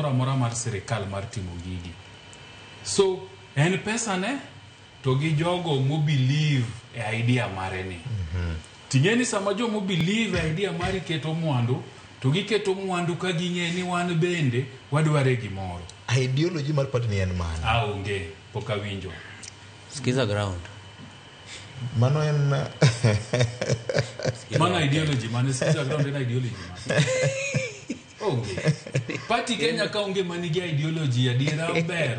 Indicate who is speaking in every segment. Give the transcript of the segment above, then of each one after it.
Speaker 1: mora mora mar sirikal mar timo gigi. So en pesa ne to gi jogo mo believe e idea mare ni. Tingeni sama jo mo believe e idea mari keto mwandu to giketo mwandu ka ging'e ni wan bende wadware gimoro.
Speaker 2: Ideology mar party ni en mano.
Speaker 1: Onge poka winjo.
Speaker 3: Skiza ground.
Speaker 2: Mano en
Speaker 1: Mano ideology, mano skiza ground en ideology. Onge. Party Kenya ka onge manigi ideology adira ber.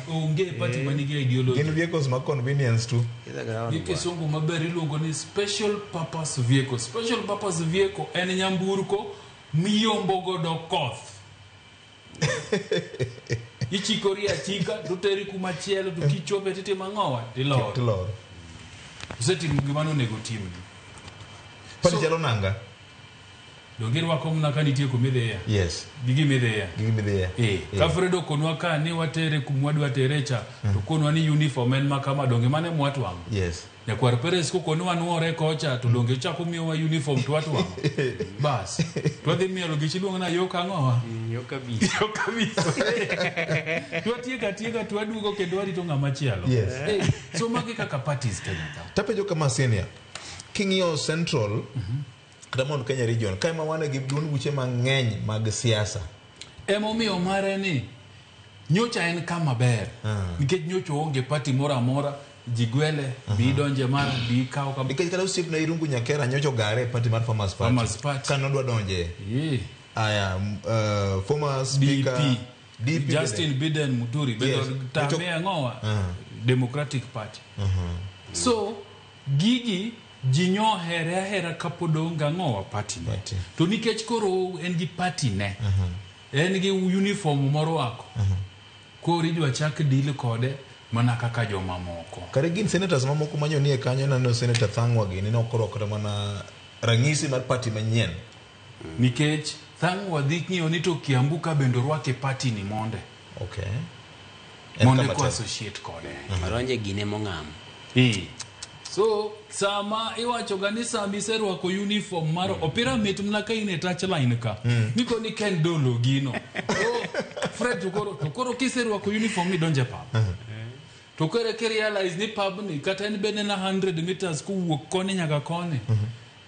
Speaker 1: Onge party manigi ideology.
Speaker 2: Gin vehicles ma convenience tu.
Speaker 3: Skiza ground.
Speaker 1: Nike songo maber iluongo ni special purpose vehicle. Special purpose vehicle en nyamburko miyombo godo koth. Ichikori achika tuteri kuma chielo to kichope tete mangowa tilor. Usetimo gima onego timni.
Speaker 2: Party chalo nanga.
Speaker 1: Dongirwa komna ka nitie kumidhiya.
Speaker 2: Yes.
Speaker 1: Gigi midhiya. Ka Fredo konwa ka ni watere kumwadwa terecha to konwa ni uniform en makama donge mane mwatwang.
Speaker 2: Yes.
Speaker 1: Nyakwar Perez ko konwa nuore kocha to donge chako miyowa uniform to watwang. Bas. To dhi mielo gichiluongo na yo kangowa.
Speaker 3: Yo kabisa.
Speaker 1: Tiega to adugo kendo warito ng'ama chielo.
Speaker 2: Yes.
Speaker 1: So magi kaka parties Kenya ka.
Speaker 2: Tapenjo kama senior. King'io Central kata Mount Kenya region kaima wane gi duond buche mang'eny mag siasa.
Speaker 1: Emomiyo mare ni nyocha en kama ber. Nikech nyocha onge party mora mora jigwele bidonje mara bikao kama
Speaker 2: nikech kata usiep na Irungu Nyakera nyocha gare party mar Farmers Party. Kan odwa donje. Aya former speaker
Speaker 1: DP Justin Biden Muturi bedo tamea ngowa Democratic Party. So gigi jinyo hera kapodonga ngowa party. To nikech koro en gi party ne. En gi uniform moro wako. Koro idwa chak deal kode mana kaka joma moko.
Speaker 2: Kare gin senators mamoko manyonie kanyo nano Senator Thangwa gini nokoro kata mana rangisi mar party manyien.
Speaker 1: Nikech Thangwa dhi ng'iyo ni to Kiambuka bendo rwake party ni monde.
Speaker 2: Okay.
Speaker 1: Monde ko associate kode.
Speaker 3: Maronje gine mong'am.
Speaker 1: So sama iwacho gani sami serwako uniform mar opira mit mnaka ine touch line ka. Niko ni ken dolo gino. Fred to koro kiserwako uniform ni donje pub. To kere realize ni pub ni kata ni bene na 100 meters kuwuok koni nyaka koni.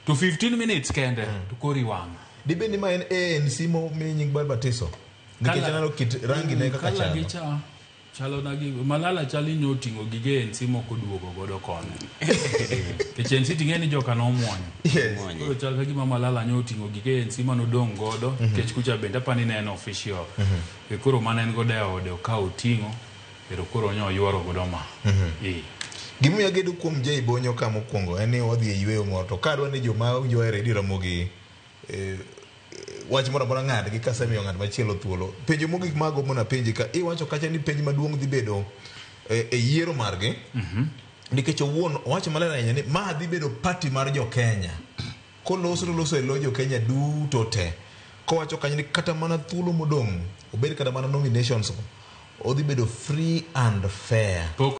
Speaker 1: To 15 minutes kende to kori wang.
Speaker 2: Dibe ni ma en ANC mo mi nying batiso. Nikech analo kit rangi ne kaka chalo.
Speaker 1: Chalo nagi Malala chali nyotingo gige ANC moko duogo godo kone. Kechen ANC tingeni joka no muonyo.
Speaker 2: Yes.
Speaker 1: Koro chalo gima Malala nyotingo gige ANC manodong godo kech kucha benda pani ne en official. Koro mana en godo ode ka otingo pero koro nyo yuoro godo ma.
Speaker 2: Gimu ya gedu kuom Jay Bonyo kama mokwongo eni odhi e yweyo moro to kadwa ni joma winjo e redio ramogi wach moro amora ng'ad gi kasemiyo ng'at machielo thuolo. Penjo mogik mago mona penji ka iwacho kacha ni penj maduong' dhi bedo e yiero margi. Nikech owuon owacho maler ahinya ni ma dhi bedo party mar jo Kenya. Loso e lo jo Kenya duto te. Kowacho kanyo ni kata mana thuolo modong' obed kata mana nominations odhi bedo free and fair.